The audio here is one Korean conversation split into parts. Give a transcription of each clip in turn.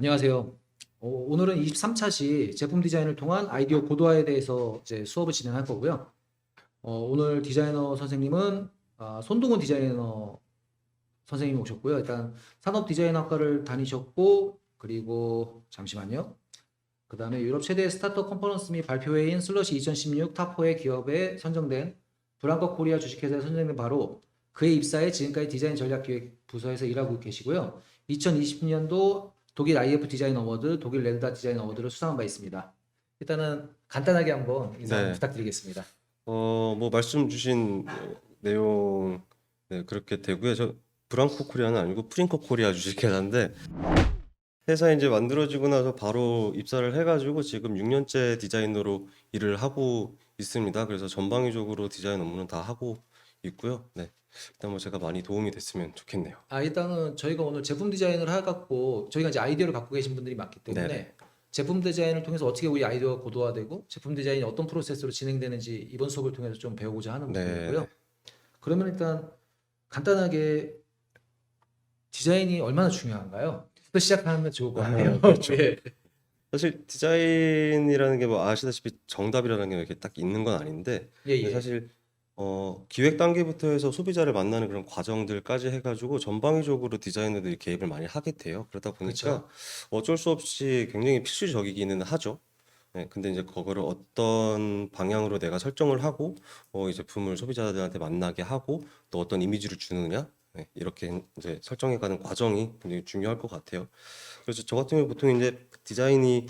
안녕하세요. 오늘은 23차시 제품 디자인을 통한 아이디어 고도화에 대해서 이제 수업을 진행할 거고요. 오늘 디자이너 선생님은 손동훈 디자이너 선생님이 오셨고요. 일단 산업 디자인학과를 다니셨고, 그리고 잠시만요. 그 다음에 유럽 최대 스타트업 컨퍼런스 및 발표회인 슬러시 2016 탑4의 기업에 선정된 브랑커 코리아 주식회사에 선정된 바로 그의 입사해 지금까지 디자인 전략기획 부서에서 일하고 계시고요. 2020년도 독일 IF 디자인 어워드, 독일 레드다 디자인 어워드를 수상한 바 있습니다. 일단은 간단하게 한번 인사 한번 네. 부탁드리겠습니다. 뭐 말씀 주신 내용 그렇게 되고요. 저 브랑코 코리아는 아니고 프린코 코리아 주식회사인데 회사 이제 만들어지고 나서 바로 입사를 해가지고 지금 6년째 디자이너로 일을 하고 있습니다. 그래서 전방위적으로 디자인 업무는 다 하고 있고요. 네. 일단 뭐 제가 많이 도움이 됐으면 좋겠네요. 일단은 저희가 오늘 제품 디자인을 해갖고 저희가 이제 아이디어를 갖고 계신 분들이 많기 네네. 때문에 제품 디자인을 통해서 어떻게 우리 아이디어가 고도화되고 제품 디자인이 어떤 프로세스로 진행되는지 이번 수업을 통해서 좀 배우고자 하는 부분이고요. 네네. 그러면 일단 간단하게 디자인이 얼마나 중요한가요? 부터 시작하면 좋을 것 같아요. 그렇죠. 예. 사실 디자인이라는 게 뭐 아시다시피 정답이라는 게 이렇게 딱 있는 건 아닌데, 예, 근데 예. 사실 기획 단계부터 해서 소비자를 만나는 그런 과정들까지 해가지고 전방위적으로 디자이너들이 개입을 많이 하게 돼요. 그러다 보니까 그렇죠. 어쩔 수 없이 굉장히 필수적이기는 하죠. 네, 근데 이제 그거를 어떤 방향으로 내가 설정을 하고 이 제품을 소비자들한테 만나게 하고 또 어떤 이미지를 주느냐, 네, 이렇게 이제 설정해가는 과정이 굉장히 중요할 것 같아요. 그래서 저 같은 경우 보통 이제 디자인이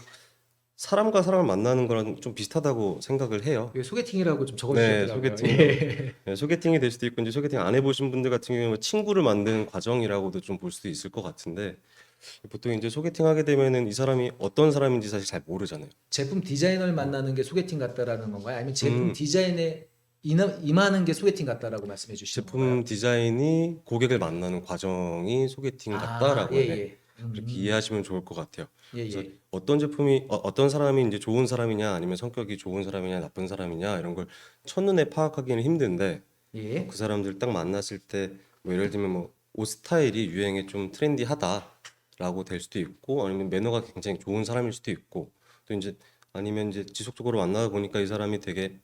사람과 사람을 만나는 거랑 좀 비슷하다고 생각을 해요. 이게 소개팅이라고 좀 네, 적어주셨더라고요. 소개팅이라고. 예. 네, 소개팅이 될 수도 있고 이제 소개팅 안 해보신 분들 같은 경우는 친구를 만드는 과정이라고도 좀 볼 수도 있을 것 같은데 보통 이제 소개팅 하게 되면은 이 사람이 어떤 사람인지 사실 잘 모르잖아요. 제품 디자이너를 만나는 게 소개팅 같다라는 건가요? 아니면 제품 음, 디자인에 임하는 게 소개팅 같다라고 말씀해 주시는 건가요? 제품 디자인이 고객을 만나는 과정이 소개팅 예, 같다라고 예. 그렇게 이해하시면 좋을 것 같아요. 예, 그래서 예. 어떤 제품이 어떤 사람이 이제 좋은 사람이냐 아니면 성격이 좋은 사람이냐 나쁜 사람이냐 이런 걸 첫눈에 파악하기는 힘든데 예. 그 사람들 딱 만났을 때 뭐 예를 들면 뭐 옷 스타일이 유행에 좀 트렌디하다라고 될 수도 있고 아니면 매너가 굉장히 좋은 사람일 수도 있고 또 이제 아니면 이제 지속적으로 만나다 보니까 이 사람이 되게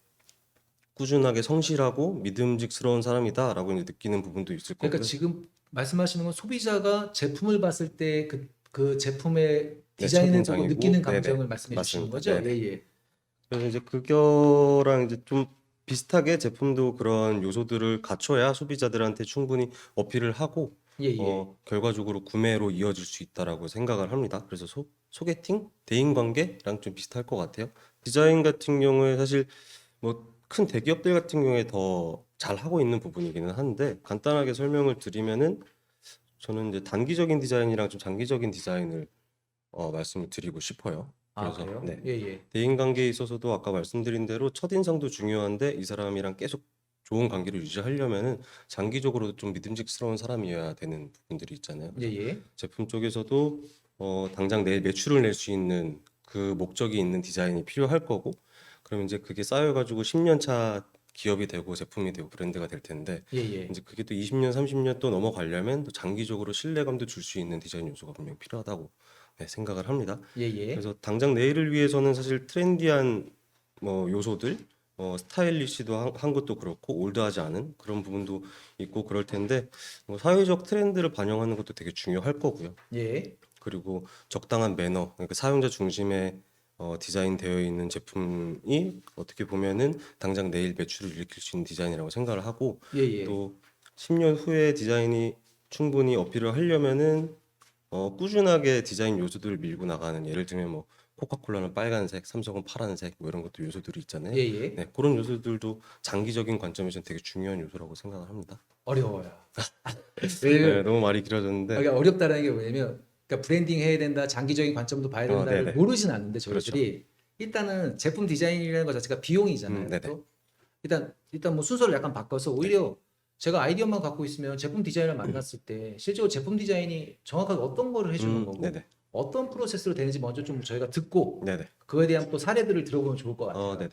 꾸준하게 성실하고 믿음직스러운 사람이다라고 이제 느끼는 부분도 있을 그러니까 거고요. 지금 말씀하시는 건 소비자가 제품을 봤을 때 그 제품의 네, 디자인을 보고 느끼는 첫인상이고, 네네, 감정을 말씀해 주시는 맞습니다. 거죠? 예, 네네. 예. 그래서 이제 그거랑 이제 좀 비슷하게 제품도 그런 요소들을 갖춰야 소비자들한테 충분히 어필을 하고 예, 예. 결과적으로 구매로 이어질 수 있다라고 생각을 합니다. 그래서 소개팅, 대인 관계랑 좀 비슷할 것 같아요. 디자인 같은 경우에 사실 뭐 큰 대기업들 같은 경우에 더 잘 하고 있는 부분이기는 한데 간단하게 설명을 드리면은 저는 이제 단기적인 디자인이랑 좀 장기적인 디자인을 말씀을 드리고 싶어요. 그래서 그래요? 네. 예, 예. 대인 관계에 있어서도 아까 말씀드린 대로 첫인상도 중요한데 이 사람이랑 계속 좋은 관계를 유지하려면은 장기적으로도 좀 믿음직스러운 사람이어야 되는 부분들이 있잖아요. 예, 그래서 예. 제품 쪽에서도 당장 내일 매출을 낼 수 있는 그 목적이 있는 디자인이 필요할 거고 그럼 이제 그게 쌓여가지고 10년 차 기업이 되고 제품이 되고 브랜드가 될 텐데 예, 예. 이제 그게 또 20년, 30년 또 넘어가려면 또 장기적으로 신뢰감도 줄 수 있는 디자인 요소가 분명히 필요하다고 생각을 합니다. 예, 예. 그래서 당장 내일을 위해서는 사실 트렌디한 뭐 요소들, 스타일리시도 한 것도 그렇고 올드하지 않은 그런 부분도 있고 그럴 텐데 뭐 사회적 트렌드를 반영하는 것도 되게 중요할 거고요. 예. 그리고 적당한 매너, 그러니까 사용자 중심의 디자인되어 있는 제품이 어떻게 보면은 당장 내일 매출을 일으킬 수 있는 디자인이라고 생각을 하고 예, 예. 또 10년 후에 디자인이 충분히 어필을 하려면은 꾸준하게 디자인 요소들을 밀고 나가는 예를 들면 뭐 코카콜라는 빨간색, 삼성은 파란색 뭐 이런 것도 요소들이 예, 있잖아요. 예. 네, 그런 요소들도 장기적인 관점에서는 되게 중요한 요소라고 생각을 합니다. 어려워요. 네, 왜냐면 너무 말이 길어졌는데, 그러니까 어렵다라는 게 뭐냐면 그러니까 브랜딩 해야 된다, 장기적인 관점도 봐야 된다를 네네, 모르진 않는데 그렇죠. 저희들이 일단은 제품 디자인이라는 것 자체가 비용이잖아요. 네네, 또 일단 뭐 순서를 약간 바꿔서 네, 오히려 제가 아이디어만 갖고 있으면 제품 디자인을 만났을 때 실제로 제품 디자인이 정확하게 어떤 거를 해주는 거고 네네, 어떤 프로세스로 되는지 먼저 좀 저희가 듣고 네네, 그거에 대한 또 사례들을 들어보면 좋을 것 같아요. 네네.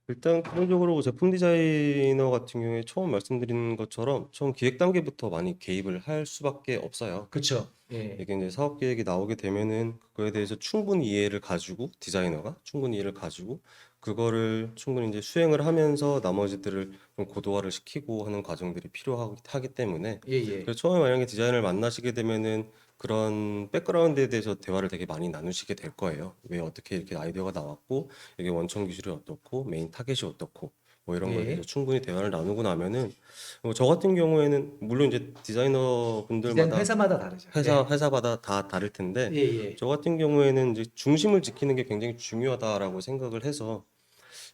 일단 기본적으로 제품 디자이너 같은 경우에 처음 말씀드린 것처럼 처음 기획 단계부터 많이 개입을 할 수밖에 없어요. 그쵸. 예. 이게 이제 사업 계획이 나오게 되면은 그거에 대해서 충분히 이해를 가지고 디자이너가 충분히 이해를 가지고 그거를 충분히 이제 수행을 하면서 나머지들을 좀 고도화를 시키고 하는 과정들이 필요하기 때문에 예, 예. 그래서 처음에 만약에 디자이너를 만나시게 되면은 그런 백그라운드에 대해서 대화를 되게 많이 나누시게 될 거예요. 왜 어떻게 이렇게 아이디어가 나왔고 이게 원천 기술이 어떻고 메인 타겟이 어떻고 뭐 이런 거에 대해서 예. 충분히 대화를 나누고 나면은 저 같은 경우에는 물론 이제 디자이너 디자인 분들마다 회사마다 다르죠. 네. 회사마다 다 다를 텐데 예, 예. 저 같은 경우에는 이제 중심을 지키는 게 굉장히 중요하다라고 생각을 해서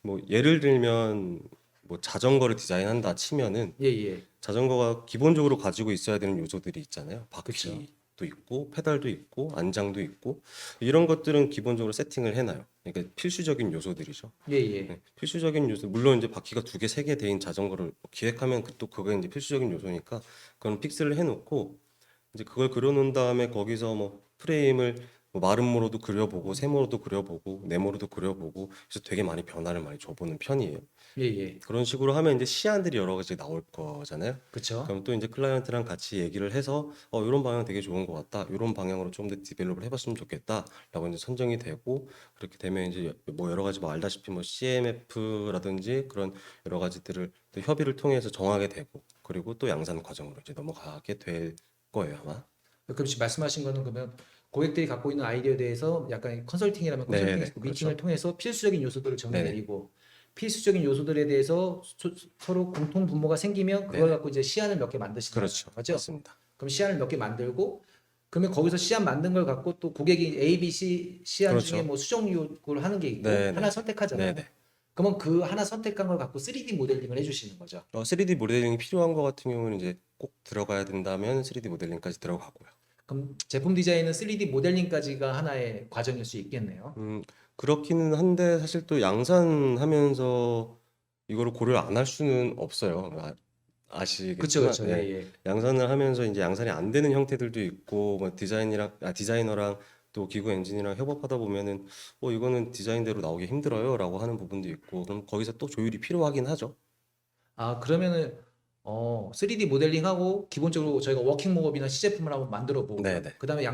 뭐 예를 들면 뭐 자전거를 디자인한다 치면은 예, 예. 자전거가 기본적으로 가지고 있어야 되는 요소들이 있잖아요. 그쵸. 바퀴도 있고 페달도 있고 안장도 있고 이런 것들은 기본적으로 세팅을 해놔요. 그러니까 필수적인 요소들이죠. 예, 예. 네, 필수적인 요소 물론 이제 바퀴가 두 개, 세 개 대인 자전거를 기획하면 또 그게 이제 필수적인 요소니까 그건 픽스를 해놓고 이제 그걸 그려놓은 다음에 거기서 뭐 프레임을 뭐 마름모로도 그려보고 세모로도 그려보고 네모로도 그려보고 그래서 되게 많이 변화를 많이 줘보는 편이에요. 예, 예. 그런 식으로 하면 이제 시안들이 여러 가지 나올 거잖아요. 그쵸. 그럼 또 이제 클라이언트랑 같이 얘기를 해서 이런 방향 되게 좋은 것 같다. 이런 방향으로 좀 더 디벨롭을 해봤으면 좋겠다라고 이제 선정이 되고 그렇게 되면 이제 뭐 여러 가지 뭐 알다시피 뭐 CMF라든지 그런 여러 가지들을 또 협의를 통해서 정하게 되고 그리고 또 양산 과정으로 이제 넘어가게 될 거예요 아마. 그럼 지금 말씀하신 거는 그러면 고객들이 갖고 있는 아이디어에 대해서 약간 컨설팅이라면 네네 컨설팅에서 미팅을 그렇죠. 통해서 필수적인 요소들을 정해 네네 내리고 필수적인 요소들에 대해서 서로 공통 분모가 생기면 그걸 네네 갖고 이제 시안을 몇 개 만드시는 거죠. 그렇죠. 맞죠? 맞습니다. 그럼 시안을 몇 개 만들고 그러면 거기서 시안 만든 걸 갖고 또 고객이 A, B, C 시안 중에 그렇죠. 뭐 수정 요구를 하는 게 있고 하나 네네 선택하잖아요. 네네. 그러면 그 하나 선택한 걸 갖고 3D 모델링을 해주시는 거죠. 3D 모델링이 필요한 것 같은 경우는 이제 꼭 들어가야 된다면 3D 모델링까지 들어가고요. 그럼 제품 디자인은 3D 모델링까지가 하나의 과정일 수 있겠네요. 그렇기는 한데 사실 또 양산하면서 이거를 고려를 안 할 수는 없어요. 그쵸, 아시겠지만, 그쵸. 예, 예. 예. 양산을 하면서 이제 양산이 안 되는 형태들도 있고, 뭐 디자이너랑 또 기구 엔지니어랑 협업하다 보면은, 이거는 디자인대로 나오기 힘들어요라고 하는 부분도 있고, 그럼 거기서 또 조율이 필요하긴 하죠. 아, 그러면은 3D 모델링하고 기본적으로 저희가 워킹 목업이나 시제품을 한번 만들어 보고요. 네네. 그다음에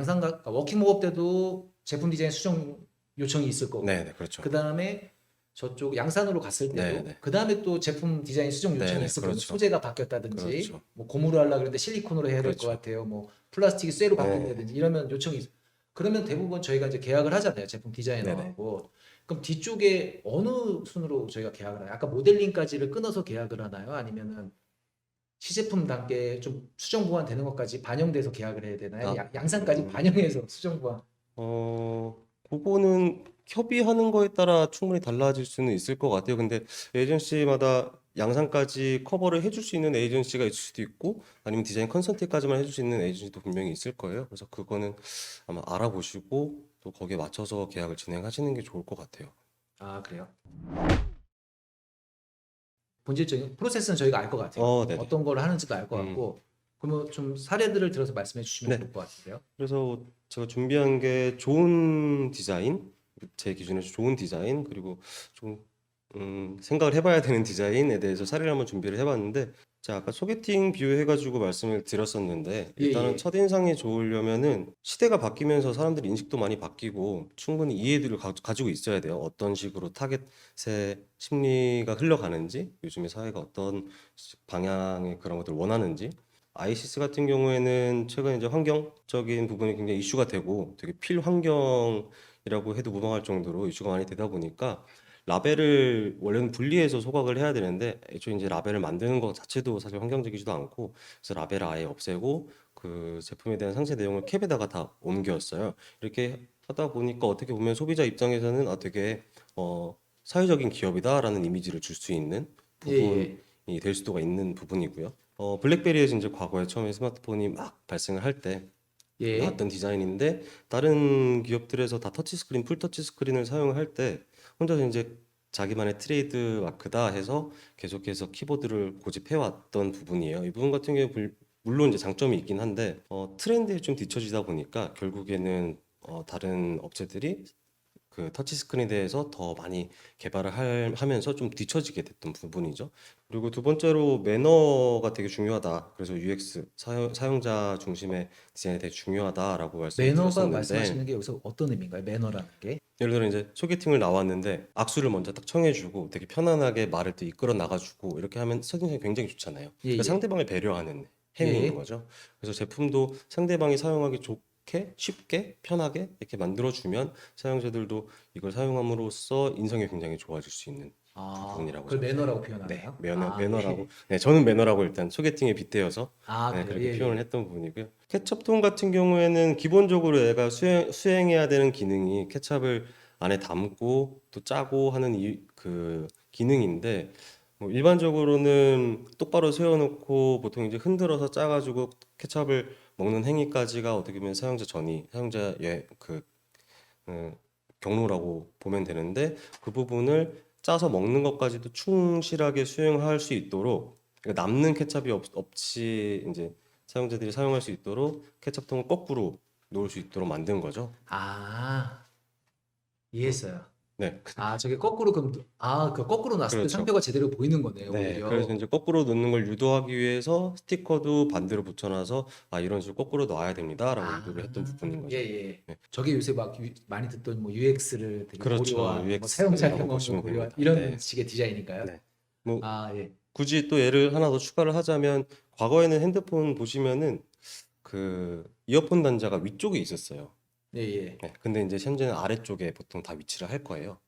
워킹 목업 때도 제품 디자인 수정 요청이 있을 거고. 네네, 그렇죠. 그다음에 저쪽 양산으로 갔을 때도 네네. 그다음에 또 제품 디자인 수정 요청이 네네, 있을 거고. 그렇죠. 소재가 바뀌었다든지 그렇죠. 뭐 고무로 하려고 그랬는데 실리콘으로 해야 될 것 그렇죠. 같아요. 뭐 플라스틱이 쇠로 네. 바뀐다든지 이러면 요청이 그러면 대부분 저희가 이제 계약을 하잖아요. 제품 네네. 디자이너하고. 그럼 뒤쪽에 어느 순으로 저희가 계약을 하나요? 아까 모델링까지를 끊어서 계약을 하나요? 아니면은 시제품 단계 좀 수정 보완 되는 것까지 반영돼서 계약을 해야 되나요? 아, 양산까지 반영해서 수정 보완. 그거는 협의하는 거에 따라 충분히 달라질 수는 있을 것 같아요. 근데 에이전시마다 양산까지 커버를 해줄 수 있는 에이전시가 있을 수도 있고, 아니면 디자인 컨설팅까지만 해줄 수 있는 에이전시도 분명히 있을 거예요. 그래서 그거는 아마 알아보시고 또 거기에 맞춰서 계약을 진행하시는 게 좋을 것 같아요. 아, 그래요? 본질적인 프로세스는 저희가 알 것 같아요. 네네. 어떤 걸 하는지도 알 것 음, 같고. 그러면 좀 사례들을 들어서 말씀해 주시면 네. 좋을 것 같은데요. 그래서 제가 준비한 게 좋은 디자인, 제 기준에서 좋은 디자인, 그리고 좀 생각을 해봐야 되는 디자인에 대해서 사례를 한번 준비를 해봤는데, 제가 아까 소개팅 비유해가지고 말씀을 드렸었는데, 예, 일단은 예. 첫인상이 좋으려면은 시대가 바뀌면서 사람들 인식도 많이 바뀌고, 충분히 이해도를 가지고 있어야 돼요. 어떤 식으로 타겟의 심리가 흘러가는지, 요즘에 사회가 어떤 방향의 그런 것들을 원하는지, 아이시스 같은 경우에는 최근 이제 환경적인 부분이 굉장히 이슈가 되고 되게 필환경이라고 해도 무방할 정도로 이슈가 많이 되다 보니까 라벨을 원래는 분리해서 소각을 해야 되는데 애초에 이제 라벨을 만드는 것 자체도 사실 환경적이지도 않고 그래서 라벨을 아예 없애고 그 제품에 대한 상세 내용을 캡에다가 다 옮겼어요. 이렇게 하다 보니까 어떻게 보면 소비자 입장에서는 되게 사회적인 기업이다라는 이미지를 줄 수 있는 예, 예. 부분이 될 수도 있는 부분이고요. 블랙베리에서 이제 과거에 처음에 스마트폰이 막 발생을 할 때 예. 나왔던 디자인인데 다른 기업들에서 다 터치스크린, 풀 터치스크린을 사용할 때 혼자서 이제 자기만의 트레이드 마크다 해서 계속해서 키보드를 고집해왔던 부분이에요. 이 부분 같은 경우에 물론 이제 장점이 있긴 한데 트렌드에 좀 뒤처지다 보니까 결국에는 다른 업체들이 그 터치 스크린에 대해서 더 많이 개발을 하면서 좀 뒤처지게 됐던 부분이죠. 그리고 두 번째로 매너가 되게 중요하다. 그래서 UX 사용자 중심의 디자인이 되게 중요하다라고 말씀을 매너가 드렸었는데 말씀하시는 게 여기서 어떤 의미인가요? 매너라는 게? 예를 들어 이제 소개팅을 나왔는데 악수를 먼저 딱 청해주고 되게 편안하게 말을 또 이끌어 나가주고 이렇게 하면 첫인상이 굉장히 좋잖아요. 예, 그러니까 예. 상대방을 배려하는 행위인 예. 거죠. 그래서 제품도 상대방이 사용하기 좋게 쉽게 편하게 이렇게 만들어주면 사용자들도 이걸 사용함으로써 인상이 굉장히 좋아질 수 있는 부분이라고 그걸 저는 매너라고 생각해요. 네, 표현하나요? 매너라고. 예. 네, 저는 매너라고 일단 소개팅에 빗대어서 네, 그래요? 그렇게 예, 표현을 예. 했던 부분이고요. 케첩통 같은 경우에는 기본적으로 얘가 수행해야 되는 기능이 케첩을 안에 담고 또 짜고 하는 그 기능인데 뭐 일반적으로는 똑바로 세워놓고 보통 이제 흔들어서 짜가지고 케첩을 먹는 행위까지가 어떻게 보면 사용자의 음, 경로라고 보면 되는데 그 부분을 짜서 먹는 것까지도 충실하게 수행할 수 있도록 그러니까 남는 케첩이 없이 이제 사용자들이 사용할 수 있도록 케첩통을 거꾸로 놓을 수 있도록 만든 거죠. 아, 음, 이해했어요. 네, 저게 거꾸로 그럼 그 거꾸로 놨을 때 그렇죠. 상표가 제대로 보이는 거네요, 네, 그래서 오히려. 이제 거꾸로 놓는 걸 유도하기 위해서 스티커도 반대로 붙여놔서 아 이런 식으로 거꾸로 놔야 됩니다라고 유도를 했던 부분인 예, 거죠. 예. 네, 저게 요새 막 많이 듣던 뭐 UX를 되게 그렇죠. 고려한, 뭐 사용자 UX라고 경험을 보시면 고려한 됩니다. 이런 네, 식의 디자인인가요? 네. 뭐 예. 굳이 또 예를 하나 더 추가를 하자면 과거에는 핸드폰 보시면은 그 이어폰 단자가 위쪽에 있었어요. 예, 예. 네, 근데 이제 현재는 아래쪽에 보통 다 위치를 할 거예요.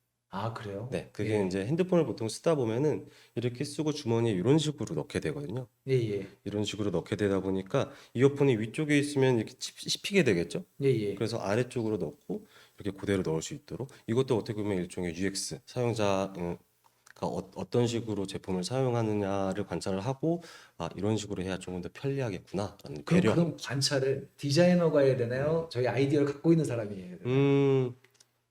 그래요? 네, 그게 예. 이제 핸드폰을 보통 쓰다 보면은 이렇게 쓰고 주머니에 이런 식으로 넣게 되거든요. 예, 예. 이런 식으로 넣게 되다 보니까 이어폰이 위쪽에 있으면 이렇게 씹히게 되겠죠? 예, 예. 그래서 아래쪽으로 넣고 이렇게 그대로 넣을 수 있도록 이것도 어떻게 보면 일종의 UX 사용자가 어떤 식으로 제품을 사용하느냐를 관찰을 하고 아 이런 식으로 해야 조금 더 편리하겠구나라는 그럼 배려하는 그런 거죠. 관찰을 디자이너가 해야 되나요? 저희 아이디어를 갖고 있는 사람이 해야 되나요?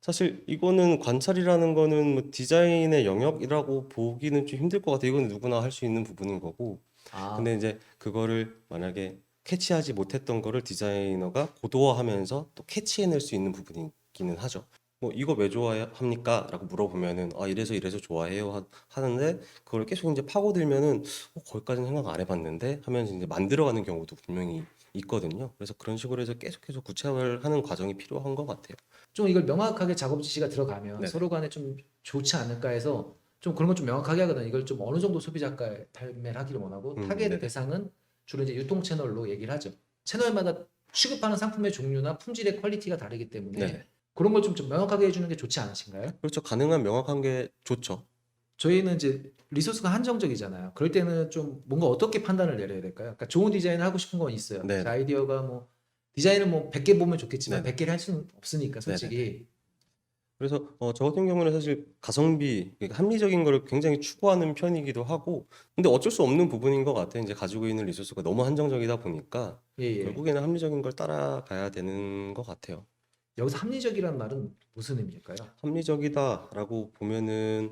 사실 이거는 관찰이라는 거는 뭐 디자인의 영역이라고 보기는 좀 힘들 것 같아요. 이건 누구나 할 수 있는 부분인 거고. 아, 근데 이제 그거를 만약에 캐치하지 못했던 거를 디자이너가 고도화하면서 또 캐치해낼 수 있는 부분이기는 하죠. 뭐 이거 왜 좋아합니까? 라고 물어보면은 아 이래서 이래서 좋아해요 하는데 그걸 계속 이제 파고들면은 거기까지는 생각 안 해봤는데 하면서 이제 만들어가는 경우도 분명히 있거든요. 그래서 그런 식으로 해서 계속해서 구체화하는 과정이 필요한 것 같아요. 좀 이걸 명확하게 작업 지시가 들어가면 네네. 서로 간에 좀 좋지 않을까 해서 좀 그런 건 좀 명확하게 하거든요. 이걸 좀 어느 정도 소비자가에 판매를 하기를 원하고 타겟 네네. 대상은 주로 이제 유통 채널로 얘기를 하죠. 채널마다 취급하는 상품의 종류나 품질의 퀄리티가 다르기 때문에 네네. 그런 걸 좀 명확하게 해주는 게 좋지 않으신가요? 그렇죠. 가능한 명확한 게 좋죠. 저희는 이제 리소스가 한정적이잖아요. 그럴 때는 좀 뭔가 어떻게 판단을 내려야 될까요? 그러니까 좋은 디자인을 하고 싶은 건 있어요. 제 네네. 아이디어가 뭐 디자인을 뭐 100개 보면 좋겠지만 네네. 100개를 할 수는 없으니까 네네네. 솔직히. 그래서 저 같은 경우는 사실 가성비, 그러니까 합리적인 거를 굉장히 추구하는 편이기도 하고, 근데 어쩔 수 없는 부분인 것 같아요. 이제 가지고 있는 리소스가 너무 한정적이다 보니까 예, 예. 결국에는 합리적인 걸 따라가야 되는 것 같아요. 여기서 합리적이라는 말은 무슨 의미일까요? 합리적이다라고 보면은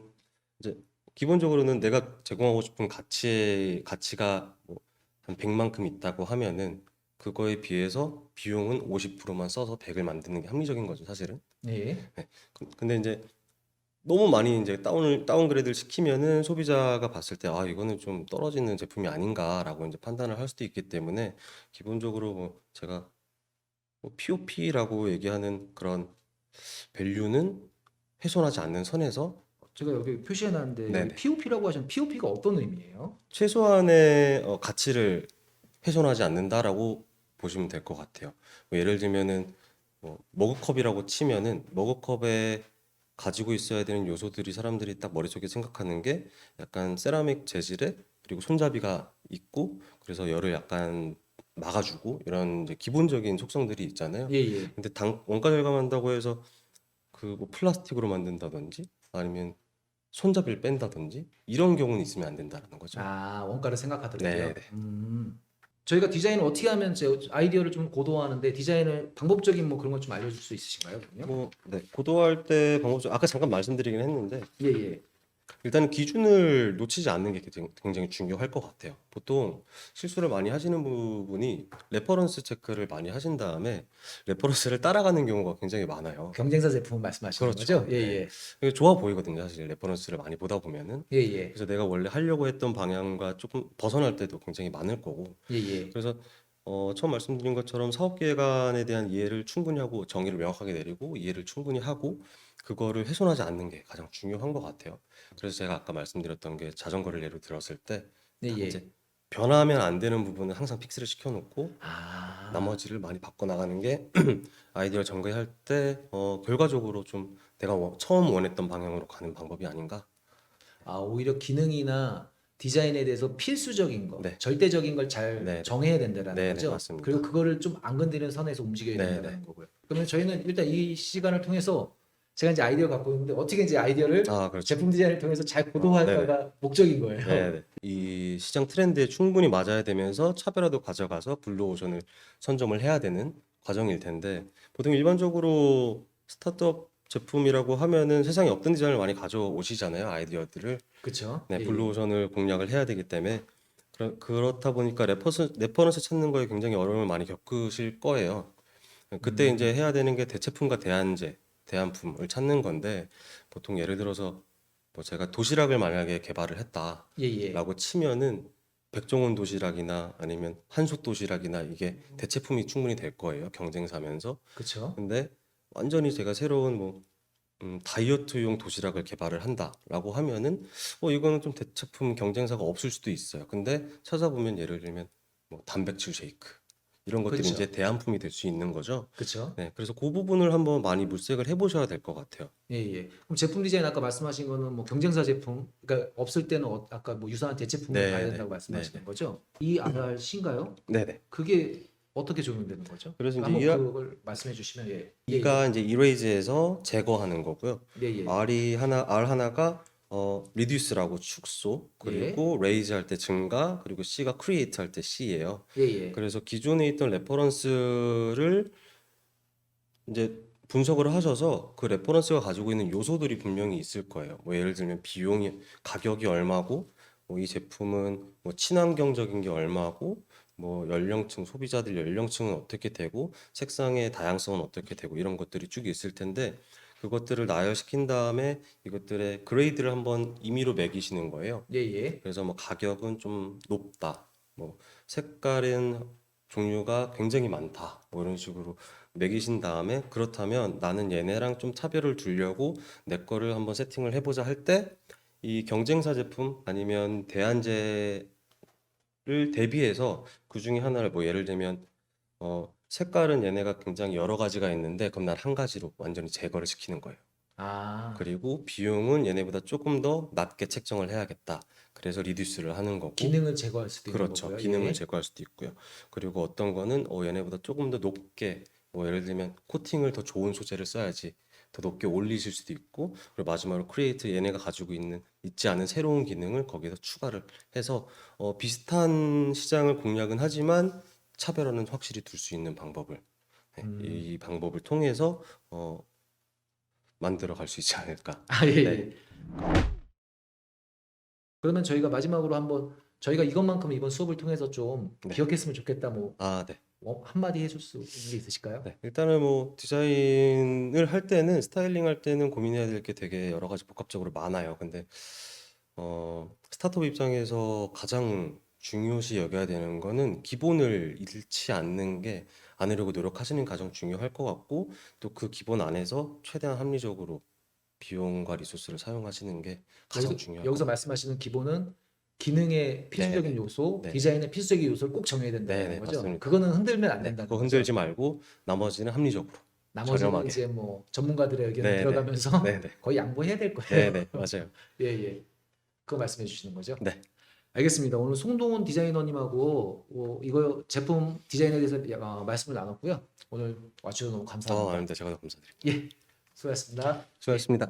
이제 기본적으로는 내가 제공하고 싶은 가치가 뭐한 100만큼 있다고 하면은 그거에 비해서 비용은 50%만 써서 100을 만드는 게 합리적인 거죠, 사실은. 예. 네. 근데 이제 너무 많이 이제 다운그레이드를 시키면은 소비자가 봤을 때 아 이거는 좀 떨어지는 제품이 아닌가라고 이제 판단을 할 수도 있기 때문에 기본적으로 뭐 제가 뭐 POP라고 얘기하는 그런 밸류는 훼손하지 않는 선에서 제가 여기 표시해 놨는데 여기 네네. POP라고 하시면 POP가 어떤 의미예요? 최소한의 가치를 훼손하지 않는다라고 보시면 될 것 같아요. 뭐 예를 들면은 뭐 머그컵이라고 치면은 머그컵에 가지고 있어야 되는 요소들이 사람들이 딱 머릿속에 생각하는 게 약간 세라믹 재질에 그리고 손잡이가 있고 그래서 열을 약간 막아주고 이런 이제 기본적인 속성들이 있잖아요. 예, 예. 근데 원가 절감한다고 해서 그 뭐 플라스틱으로 만든다든지 아니면 손잡이를 뺀다든지 이런 경우는 있으면 안 된다는 거죠. 원가를 생각하더라도요. 네네. 저희가 디자인을 어떻게 하면 제 아이디어를 좀 고도화하는데 디자인을 방법적인 뭐 그런 것 좀 알려줄 수 있으신가요? 그럼요? 네, 고도화할 때 방법 중 아까 잠깐 말씀드리긴 했는데 예, 예. 일단은 기준을 놓치지 않는 게 굉장히 중요할 것 같아요. 보통 실수를 많이 하시는 부분이 레퍼런스 체크를 많이 하신 다음에 레퍼런스를 따라가는 경우가 굉장히 많아요. 경쟁사 제품을 말씀하시는 그렇죠. 거죠? 예, 네. 예. 이게 좋아 보이거든요. 사실 레퍼런스를 많이 보다 보면은. 예, 예. 그래서 내가 원래 하려고 했던 방향과 조금 벗어날 때도 굉장히 많을 거고. 예, 예. 그래서 처음 말씀드린 것처럼 사업 기획안에 대한 이해를 충분히 하고 정의를 명확하게 내리고 이해를 충분히 하고 그거를 훼손하지 않는 게 가장 중요한 것 같아요. 그래서 제가 아까 말씀드렸던 게 자전거를 예로 들었을 때 예, 예. 이제 변하면 안 되는 부분은 항상 픽스를 시켜놓고 아, 나머지를 많이 바꿔 나가는 게 아이디어 전개할 때 결과적으로 좀 내가 처음 원했던 방향으로 가는 방법이 아닌가. 오히려 기능이나 디자인에 대해서 필수적인 거, 네, 절대적인 걸 잘 네, 네, 정해야 된다라는 네, 네, 거죠. 맞습니다. 그리고 그거를 좀 안 건드리는 선에서 움직여야 네, 된다는 네. 거고요. 그러면 저희는 일단 이 시간을 통해서 제가 이제 아이디어 갖고 있는데 어떻게 이제 아이디어를 아, 그렇죠. 제품 디자인을 통해서 잘 네네. 고도화할까가 목적인 거예요. 네, 이 시장 트렌드에 충분히 맞아야 되면서 차별화도 가져가서 블루오션을 선점을 해야 되는 과정일 텐데 보통 일반적으로 스타트업 제품이라고 하면은 세상에 없던 디자인을 많이 가져오시잖아요, 아이디어들을. 그렇죠? 네, 예, 예. 블루오션을 공략을 해야 되기 때문에 그렇다 보니까 레퍼런스 찾는 거에 굉장히 어려움을 많이 겪으실 거예요. 그때 이제 해야 되는 게 대체품과 대안제, 대안품을 찾는 건데 보통 예를 들어서 뭐 제가 도시락을 만약에 개발을 예, 예. 했다라고 치면은 백종원 도시락이나 아니면 한솥 도시락이나 이게 대체품이 충분히 될 거예요. 경쟁사면서. 그렇죠? 근데 완전히 제가 새로운 뭐 다이어트용 도시락을 개발을 한다라고 하면은 이거는 좀 대체품 경쟁사가 없을 수도 있어요. 근데 찾아보면 예를 들면 뭐 단백질 쉐이크 이런 것들이 그렇죠. 이제 대안품이 될 수 있는 거죠. 그렇죠? 네, 그래서 그 부분을 한번 많이 물색을 해보셔야 될 것 같아요. 예, 예. 그럼 제품 디자인 아까 말씀하신 거는 뭐 경쟁사 제품, 그러니까 없을 때는 아까 뭐 유사한 대체품을 가야 네, 네, 된다고 네, 말씀하시는 네, 거죠? 이 RRC인가요? 네, 네. 그게 어떻게 적용되는 거죠? 그래서 이제 한번 그걸 말씀해 주시면 예. 예, 예. E가 이제 이레이즈에서 제거하는 거고요. 예, 예. R 하나가 reduce라고 축소, 예. 그리고 raise 할 때 증가, 그리고 C가 create 할 때 C예요. 예, 예. 그래서 기존에 있던 레퍼런스를 이제 분석을 하셔서 그 레퍼런스가 가지고 있는 요소들이 분명히 있을 거예요. 뭐 예를 들면 비용이 가격이 얼마고, 뭐 이 제품은 뭐 친환경적인 게 얼마고, 뭐 연령층 소비자들 연령층은 어떻게 되고, 색상의 다양성은 어떻게 되고 이런 것들이 쭉 있을 텐데 그것들을 나열시킨 다음에 이것들의 그레이드를 한번 임의로 매기시는 거예요. 예, 예. 그래서 뭐 가격은 좀 높다, 뭐 색깔은 종류가 굉장히 많다, 뭐 이런 식으로 매기신 다음에 그렇다면 나는 얘네랑 좀 차별을 두려고 내 거를 한번 세팅을 해보자 할 때 이 경쟁사 제품 아니면 대안제를 대비해서 그 중에 하나를 뭐 예를 들면 색깔은 얘네가 굉장히 여러 가지가 있는데 그럼 난 한 가지로 완전히 제거를 시키는 거예요. 아, 그리고 비용은 얘네보다 조금 더 낮게 책정을 해야겠다. 그래서 리듀스를 하는 거고, 기능을 제거할 수도 있는 그렇죠. 거고요. 기능을 예. 제거할 수도 있고요. 그리고 어떤 거는 얘네보다 조금 더 높게, 뭐 예를 들면 코팅을 더 좋은 소재를 써야지 더 높게 올리실 수도 있고, 그리고 마지막으로 크리에이트 얘네가 가지고 있지 않은 새로운 기능을 거기서 추가를 해서 비슷한 시장을 공략은 하지만 차별화는 확실히 둘 수 있는 방법을 이 방법을 통해서 만들어 갈 수 있지 않을까. 아, 예, 네. 예. 그러면 저희가 마지막으로 한번 저희가 이것만큼 이번 수업을 통해서 좀 네. 기억했으면 좋겠다 뭐 네. 한마디 해줄 수 있는 게 있으실까요? 네. 일단은 뭐 디자인을 할 때는 스타일링 할 때는 고민해야 될 게 되게 여러 가지 복합적으로 많아요. 근데 스타트업 입장에서 가장 중요시 여겨야 되는 거는 기본을 잃지 않으려고 노력하시는 게 가장 중요할 것 같고 또 그 기본 안에서 최대한 합리적으로 비용과 리소스를 사용하시는 게 가장 중요할 것 여기서 같아요. 말씀하시는 기본은 기능의 필수적인 네네. 요소, 네네. 디자인의 필수적인 요소를 꼭 정해야 된다는 네네, 거죠. 맞습니다. 그거는 흔들면 안 네, 된다는 그거 거죠. 흔들지 말고 나머지는 합리적으로, 나머지는 저렴하게. 이제 뭐 전문가들의 의견을 네네. 들어가면서 네네. 거의 양보해야 될 거예요. 네네, 맞아요. 예, 예. 그거 말씀해 주시는 거죠. 네. 알겠습니다. 오늘 송동훈 디자이너님하고 이거 제품 디자인에 대해서 말씀을 나눴고요. 오늘 와주셔서 너무 감사합니다. 아닙니다. 제가 더 감사드립니다. 예, 수고하셨습니다. 수고하셨습니다.